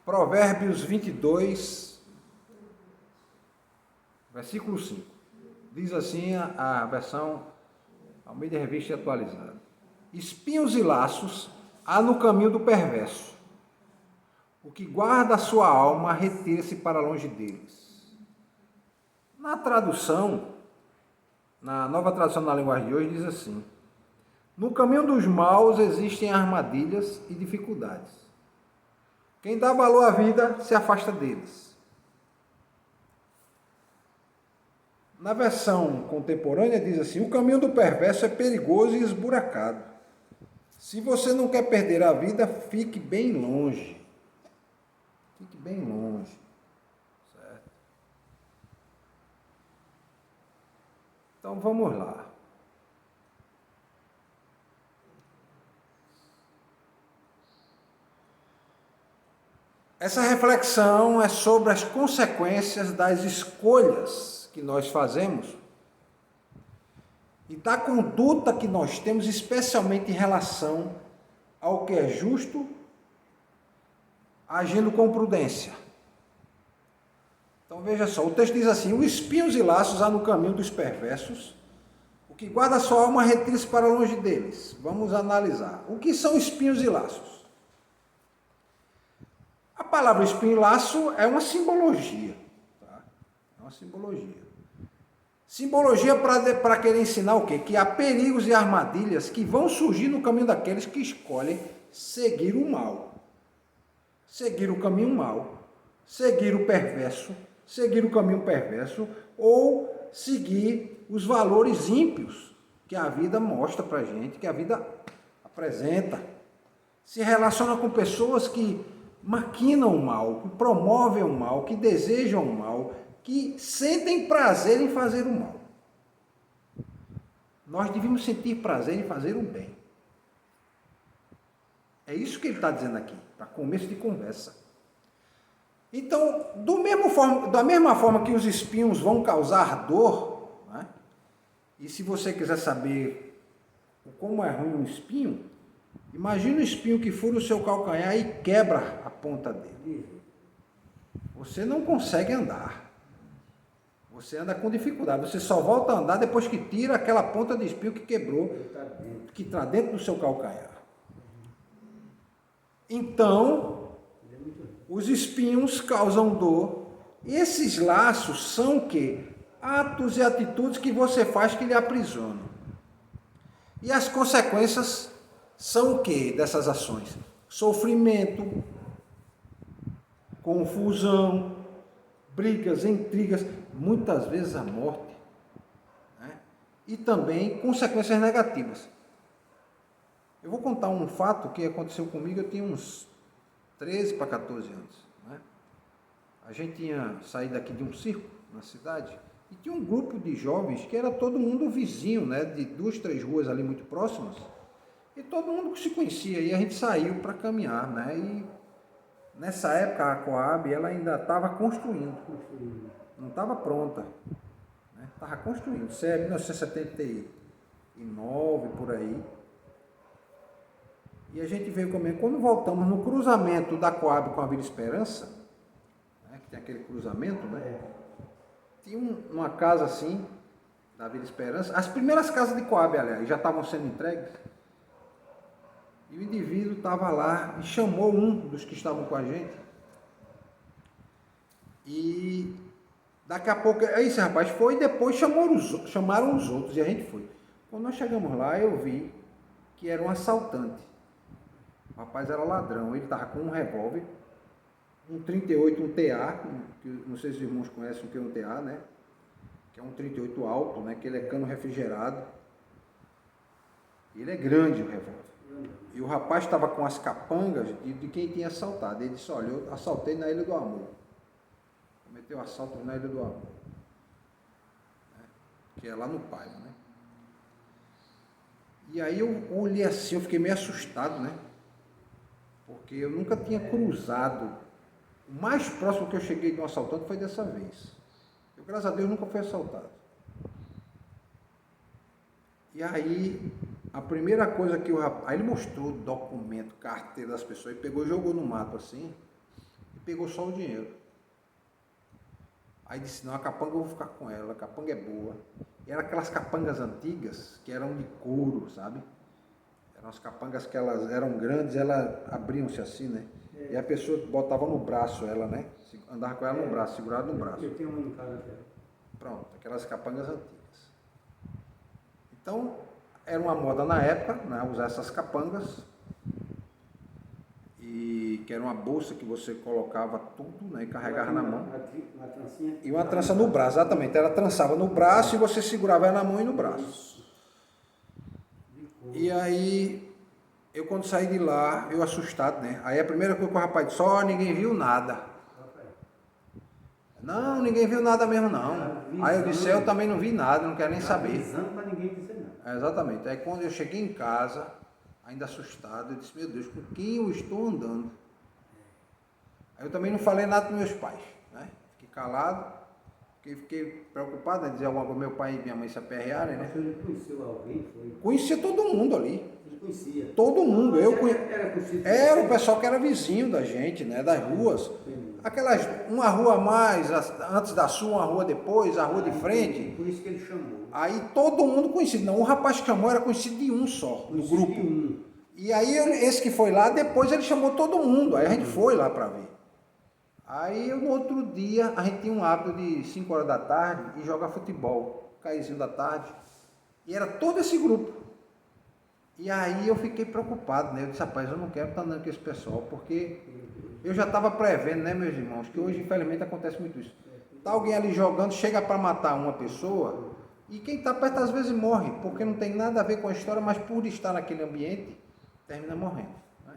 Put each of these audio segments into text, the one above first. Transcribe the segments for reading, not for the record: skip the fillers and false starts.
Provérbios 22, versículo 5. Diz assim a versão Almeida Revista e Atualizada: espinhos e laços há no caminho do perverso. O que guarda a sua alma retira-se para longe deles. Na tradução, na nova tradução na linguagem de hoje, diz assim: no caminho dos maus existem armadilhas e dificuldades. Quem dá valor à vida se afasta deles. Na versão contemporânea diz assim: o caminho do perverso é perigoso e esburacado. Se você não quer perder a vida, fique bem longe. Fique bem longe. Certo? Então vamos lá. Essa reflexão é sobre as consequências das escolhas que nós fazemos e da conduta que nós temos, especialmente em relação ao que é justo, agindo com prudência. Então veja só, o texto diz assim: os espinhos e laços há no caminho dos perversos, o que guarda a sua alma retira-se para longe deles. Vamos analisar. O que são espinhos e laços? A palavra espinho e laço é uma simbologia. Tá? É uma simbologia. Simbologia para querer ensinar o quê? Que há perigos e armadilhas que vão surgir no caminho daqueles que escolhem seguir o mal. Seguir o caminho mau. Seguir o perverso. Seguir o caminho perverso. Ou seguir os valores ímpios que a vida mostra para a gente, que a vida apresenta. Se relaciona com pessoas que maquinam o mal, que promovem o mal, que desejam o mal, que sentem prazer em fazer o mal. Nós devemos sentir prazer em fazer o bem. É isso que ele está dizendo aqui, para começo de conversa. Então, da mesma forma que os espinhos vão causar dor, né? E se você quiser saber como é ruim um espinho, imagine um espinho que fura o seu calcanhar e quebra a ponta dele. Você não consegue andar. Você anda com dificuldade. Você só volta a andar depois que tira aquela ponta de espinho que quebrou, que está dentro do seu calcanhar. Então, os espinhos causam dor. Esses laços são o quê? Atos e atitudes que você faz que lhe aprisionam. E as consequências são o quê dessas ações? Sofrimento, confusão, brigas, intrigas, muitas vezes a morte, né? E também consequências negativas. Eu vou contar um fato que aconteceu comigo, eu tinha uns 13 para 14 anos. Né? A gente tinha saído aqui de um circo na cidade e tinha um grupo de jovens que era todo mundo vizinho, né? De 2, 3 ruas ali muito próximas. E todo mundo se conhecia, e a gente saiu para caminhar, né? E nessa época a Coab ela ainda estava construindo, não estava pronta, né? Estava construindo, isso é 1979, por aí. E a gente veio comer. Quando voltamos no cruzamento da Coab com a Vila Esperança, né? Que tem aquele cruzamento, né? Tinha uma casa assim, da Vila Esperança, as primeiras casas de Coab, aliás, já estavam sendo entregues. E o indivíduo estava lá e chamou um dos que estavam com a gente. E daqui a pouco, esse rapaz foi e depois chamaram os outros e a gente foi. Quando nós chegamos lá, eu vi que era um assaltante. O rapaz era ladrão, ele estava com um revólver, um 38, um TA, que não sei se os irmãos conhecem o que é um TA, né? Que é um 38 alto, né? Que ele é cano refrigerado. Ele é grande o revólver. E o rapaz estava com as capangas de quem tinha assaltado. Ele disse: olha, eu assaltei na Ilha do Amor. Cometeu assalto na Ilha do Amor. Que é lá no Paiva, né? E aí eu olhei assim, eu fiquei meio assustado, né? Porque eu nunca tinha cruzado. O mais próximo que eu cheguei de um assaltante foi dessa vez. Eu, graças a Deus, nunca fui assaltado. E aí, a primeira coisa que o rapaz... Aí ele mostrou documento, carteira das pessoas, e pegou e jogou no mato assim, e pegou só o dinheiro. Aí disse, não, a capanga eu vou ficar com ela, a capanga é boa. E eram aquelas capangas antigas, que eram de couro, sabe? Eram as capangas que elas eram grandes, elas abriam-se assim, né? E a pessoa botava no braço ela, né? Andava com ela no braço, segurada no braço. Eu tenho uma em casa dela. Pronto, aquelas capangas antigas. Então, era uma moda na época, né? Usar essas capangas. E que era uma bolsa que você colocava tudo, né? E carregava na mão. Uma trancinha. E uma trança no braço, exatamente. Ela trançava no braço e você segurava ela na mão e no braço. E aí, eu quando saí de lá, eu assustado, né? Aí a primeira coisa que o rapaz disse, ó, ninguém viu nada. Não, ninguém viu nada mesmo não. Aí eu disse, eu também não vi nada, não quero nem saber. Avisando para ninguém dizer nada. Exatamente. Aí quando eu cheguei em casa, ainda assustado, eu disse, meu Deus, com quem eu estou andando? Aí eu também não falei nada para meus pais, né? Fiquei calado, fiquei preocupado, né? Dizer alguma coisa, meu pai e minha mãe se aperrearem, né? Você conheceu alguém? Foi? Conhecia todo mundo ali. Ele conhecia? Todo mundo. Era o Era pessoal que era vizinho da gente, né? Das ruas. Aquelas, uma rua a mais, antes da sua, uma rua depois, a rua de frente. Por isso que ele chamou. Aí todo mundo conhecido. Não, o rapaz que chamou era conhecido de um só, no grupo. De um. E aí esse que foi lá, depois ele chamou todo mundo. Aí a gente foi lá para ver. Aí no outro dia a gente tinha um hábito de 5 horas da tarde e jogar futebol, caizinho da tarde. E era todo esse grupo. E aí eu fiquei preocupado, né? Eu disse, rapaz, eu não quero estar andando com esse pessoal, porque eu já estava prevendo, né, meus irmãos, que hoje infelizmente acontece muito isso. Tá alguém ali jogando, chega para matar uma pessoa, e quem está perto às vezes morre, porque não tem nada a ver com a história, mas por estar naquele ambiente, termina morrendo. Né?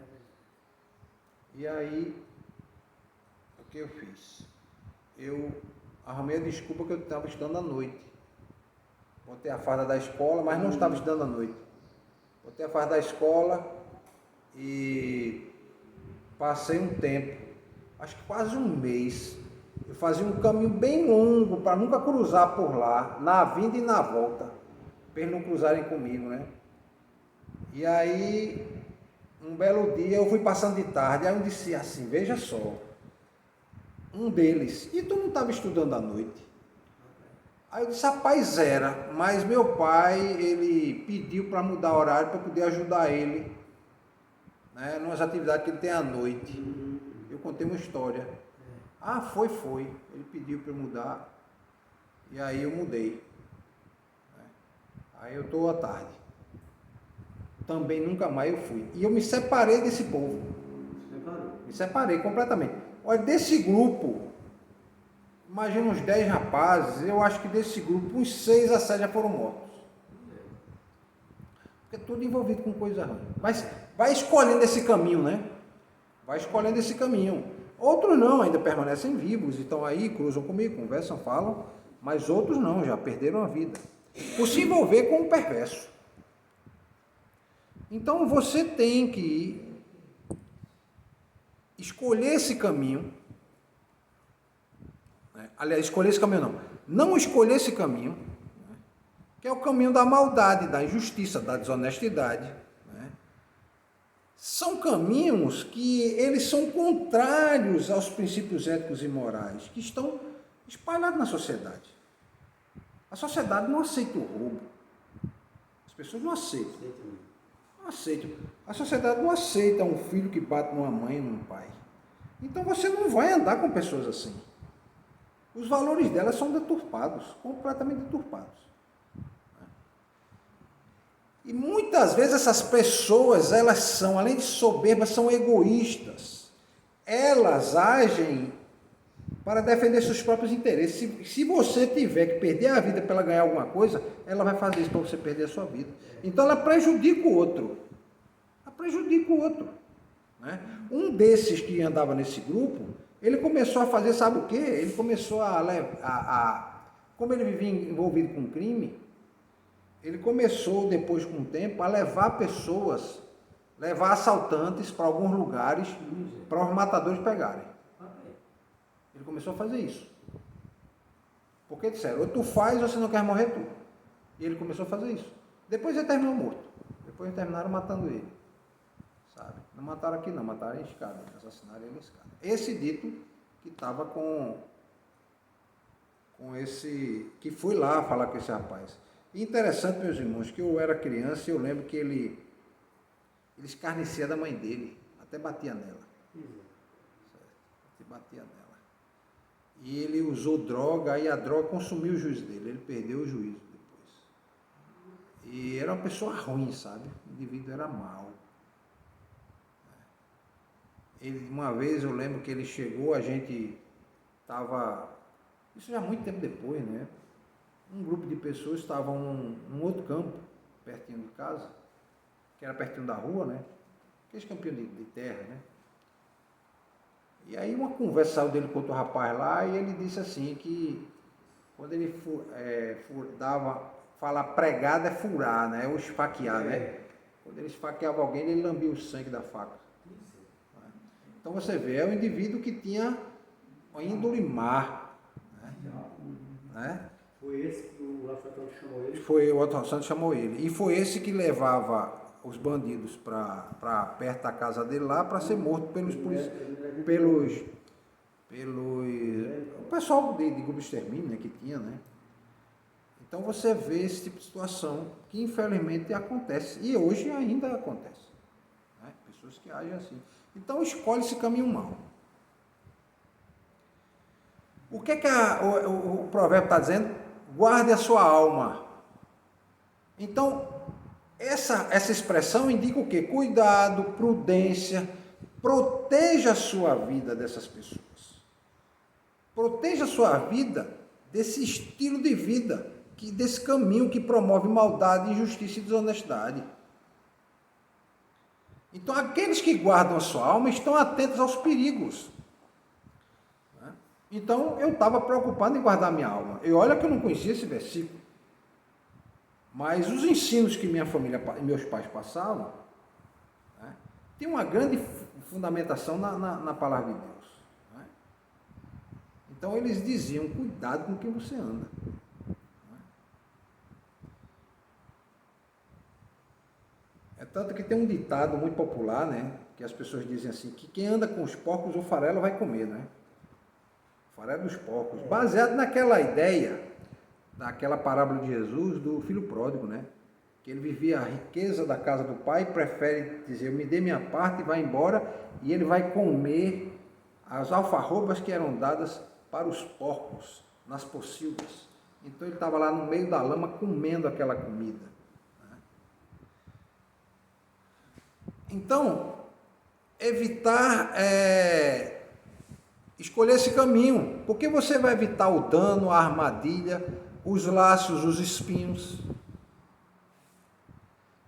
E aí, o que eu fiz? Eu arrumei a desculpa que eu estava estudando à noite. Botei a farda da escola, mas não estava estudando à noite. Botei a farda da escola e passei um tempo, acho que quase um mês. Eu fazia um caminho bem longo para nunca cruzar por lá, na vinda e na volta, para eles não cruzarem comigo, né? E aí, um belo dia, eu fui passando de tarde, aí eu disse assim, veja só, um deles, e tu não estava estudando à noite? Aí eu disse, rapaz, era, mas meu pai, ele pediu para mudar o horário para poder ajudar ele, né, nas atividades que ele tem à noite. Eu contei uma história. Ah, foi. Ele pediu para eu mudar, e aí eu mudei. Aí eu estou à tarde. Também nunca mais eu fui. E eu me separei desse povo. Me separei completamente. Olha, desse grupo, imagina uns 10 rapazes, eu acho que desse grupo, uns 6 a 7 já foram mortos. Porque é tudo envolvido com coisa ruim. Mas vai escolhendo esse caminho, né? Vai escolhendo esse caminho. Outros não, ainda permanecem vivos, estão aí, cruzam comigo, conversam, falam, mas outros não, já perderam a vida. Por se envolver com o perverso. Então você tem que escolher esse caminho. Aliás, escolher esse caminho não escolher esse caminho, né, que é o caminho da maldade, da injustiça, da desonestidade. Né. São caminhos que eles são contrários aos princípios éticos e morais que estão espalhados na sociedade. A sociedade não aceita o roubo. As pessoas não aceitam. Não aceitam. A sociedade não aceita um filho que bate numa mãe e num pai. Então você não vai andar com pessoas assim. Os valores delas são deturpados, completamente deturpados. E muitas vezes essas pessoas, elas são, além de soberbas, são egoístas. Elas agem para defender seus próprios interesses. Se você tiver que perder a vida para ela ganhar alguma coisa, ela vai fazer isso para você perder a sua vida. Então ela prejudica o outro. Ela prejudica o outro. Né? Um desses que andava nesse grupo, ele começou a fazer, sabe o quê? Ele começou como ele vivia envolvido com crime, ele começou, depois com o tempo, a levar assaltantes para alguns lugares, para os matadores pegarem. Ele começou a fazer isso. Porque disseram, ou tu faz ou você não quer morrer tu. E ele começou a fazer isso. Depois ele terminou morto. Depois terminaram matando ele. sabe? Não mataram aqui não, mataram em Escada, assassinaram ele em Escada. Esse dito que estava com esse, que foi lá falar com esse rapaz. E interessante, meus irmãos, que eu era criança e eu lembro que ele escarnecia da mãe dele, até batia nela. Certo? Batia nela. E ele usou droga, e a droga consumiu o juízo dele, ele perdeu o juízo depois. E era uma pessoa ruim, sabe? O indivíduo era mau. Ele, uma vez eu lembro que ele chegou, a gente estava, isso já muito tempo depois, né? Um grupo de pessoas estavam num outro campo, pertinho de casa, que era pertinho da rua, né? Aqueles campinhos de terra, né? E aí uma conversa saiu dele com outro rapaz lá, e ele disse assim que quando ele falar pregado é furar, né? Ou esfaquear, né? Quando ele esfaqueava alguém, ele lambia o sangue da faca. Então você vê, é um indivíduo que tinha uma índole má, né? Foi esse que o assaltante chamou ele? Foi o assaltante chamou ele. E foi esse que levava os bandidos para perto da casa dele lá para ser morto o pessoal de grupo de extermínio, né, que tinha, né? Então você vê esse tipo de situação que infelizmente acontece e hoje ainda acontece, né? Pessoas que agem assim. Então escolhe esse caminho mau. O que o provérbio está dizendo? Guarde a sua alma. Então essa expressão indica o quê? Cuidado, prudência, proteja a sua vida dessas pessoas. Proteja a sua vida desse estilo de vida, desse caminho que promove maldade, injustiça e desonestidade. Então, aqueles que guardam a sua alma estão atentos aos perigos. Então, eu estava preocupado em guardar minha alma. E olha que eu não conhecia esse versículo. Mas os ensinos que minha família e meus pais passavam, né, tem uma grande fundamentação na palavra de Deus. Né? Então eles diziam, cuidado com quem você anda. É tanto que tem um ditado muito popular, né, que as pessoas dizem assim, que quem anda com os porcos, o farelo vai comer, né? O farelo dos porcos. Baseado naquela ideia, daquela parábola de Jesus, do filho pródigo, né? Que ele vivia a riqueza da casa do pai, prefere dizer, me dê minha parte e vai embora, e ele vai comer as alfarrobas que eram dadas para os porcos, nas pocilgas. Então ele estava lá no meio da lama comendo aquela comida. Então, evitar, escolher esse caminho, porque você vai evitar o dano, a armadilha, os laços, os espinhos.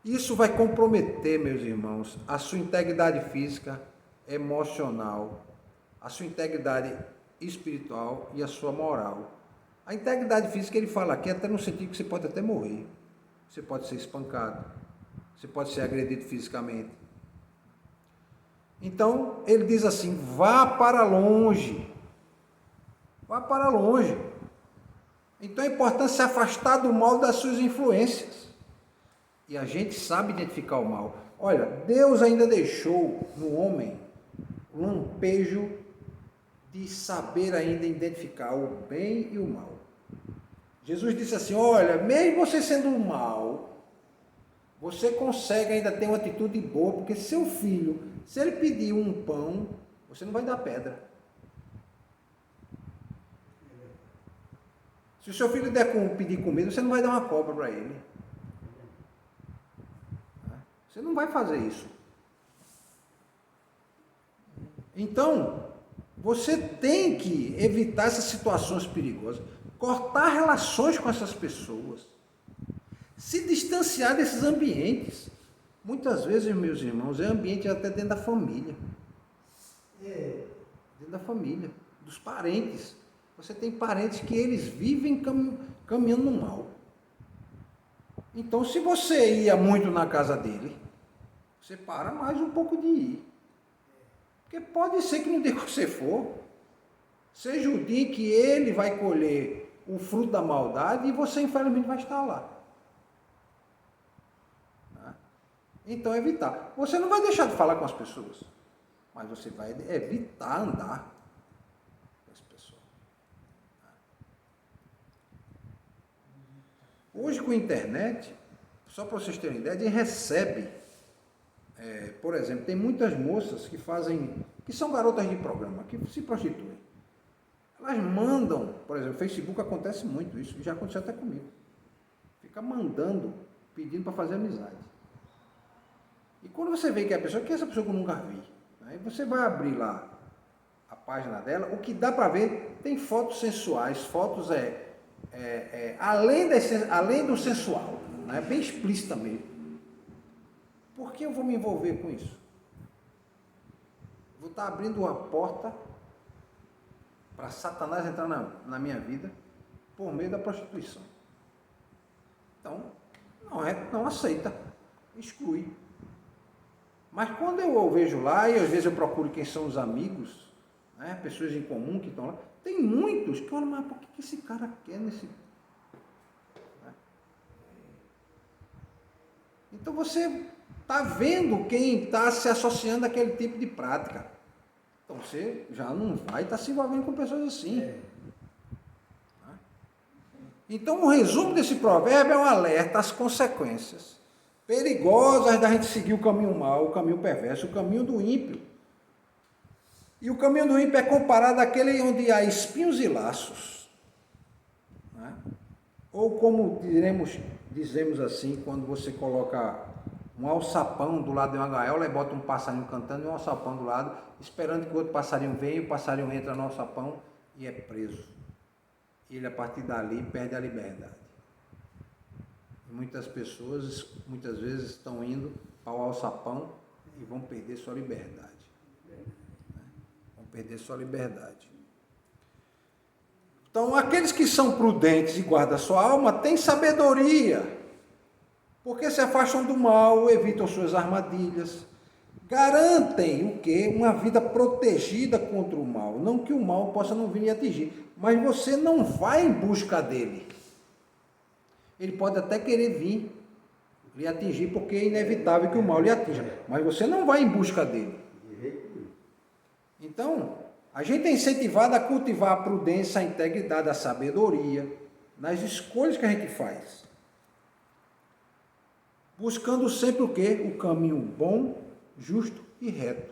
Isso vai comprometer, meus irmãos, a sua integridade física, emocional, a sua integridade espiritual e a sua moral. A integridade física, ele fala aqui até no sentido que você pode até morrer. Você pode ser espancado, você pode ser agredido fisicamente. Então, ele diz assim, vá para longe. Vá para longe. Então é importante se afastar do mal das suas influências. E a gente sabe identificar o mal. Olha, Deus ainda deixou no homem um lampejo de saber ainda identificar o bem e o mal. Jesus disse assim, olha, mesmo você sendo um mal, você consegue ainda ter uma atitude boa, porque seu filho, se ele pedir um pão, você não vai dar pedra. Se o seu filho pedir comida, você não vai dar uma cobra para ele. Você não vai fazer isso. Então, você tem que evitar essas situações perigosas, cortar relações com essas pessoas, se distanciar desses ambientes. Muitas vezes, meus irmãos, é ambiente até dentro da família. Dentro da família, dos parentes. Você tem parentes que eles vivem caminhando no mal. Então, se você ia muito na casa dele, você para mais um pouco de ir. Porque pode ser que no dia que você for, seja o dia que ele vai colher o fruto da maldade e você, infelizmente, vai estar lá. Então, evitar. Você não vai deixar de falar com as pessoas, mas você vai evitar andar com as pessoas. Hoje, com a internet, só para vocês terem ideia, a gente recebe, por exemplo, tem muitas moças que são garotas de programa, que se prostituem. Elas mandam, por exemplo, no Facebook acontece muito isso, já aconteceu até comigo. Fica mandando, pedindo para fazer amizade. E quando você vê que é a pessoa, que é essa pessoa que eu nunca vi, aí você vai abrir lá a página dela, o que dá para ver, tem fotos sensuais, fotos além do sensual, né? Bem explícita mesmo. Por que eu vou me envolver com isso? Vou estar abrindo uma porta para Satanás entrar na minha vida por meio da prostituição. Então, não aceita, exclui. Mas quando eu vejo lá, e às vezes eu procuro quem são os amigos, né, pessoas em comum que estão lá, tem muitos que olham, mas por que esse cara quer nesse... Né? Então você está vendo quem está se associando àquele tipo de prática. Então você já não vai estar se envolvendo com pessoas assim. Então o resumo desse provérbio é um alerta às consequências perigosas da gente seguir o caminho mau, o caminho perverso, o caminho do ímpio. E o caminho do ímpio é comparado àquele onde há espinhos e laços. Né? Ou como dizemos assim, quando você coloca um alçapão do lado de uma gaiola e bota um passarinho cantando e um alçapão do lado, esperando que o outro passarinho venha, e o passarinho entra no alçapão e é preso. Ele, a partir dali, perde a liberdade. Muitas pessoas, muitas vezes, estão indo ao alçapão e vão perder sua liberdade. Vão perder sua liberdade. Então, aqueles que são prudentes e guardam sua alma, têm sabedoria, porque se afastam do mal, evitam suas armadilhas, garantem o quê? Uma vida protegida contra o mal. Não que o mal possa não vir lhe atingir, mas você não vai em busca dele. Ele pode até querer vir lhe atingir, porque é inevitável que o mal lhe atinja, mas você não vai em busca dele. Então, a gente é incentivado a cultivar a prudência, a integridade, a sabedoria nas escolhas que a gente faz. Buscando sempre o quê? O caminho bom, justo e reto.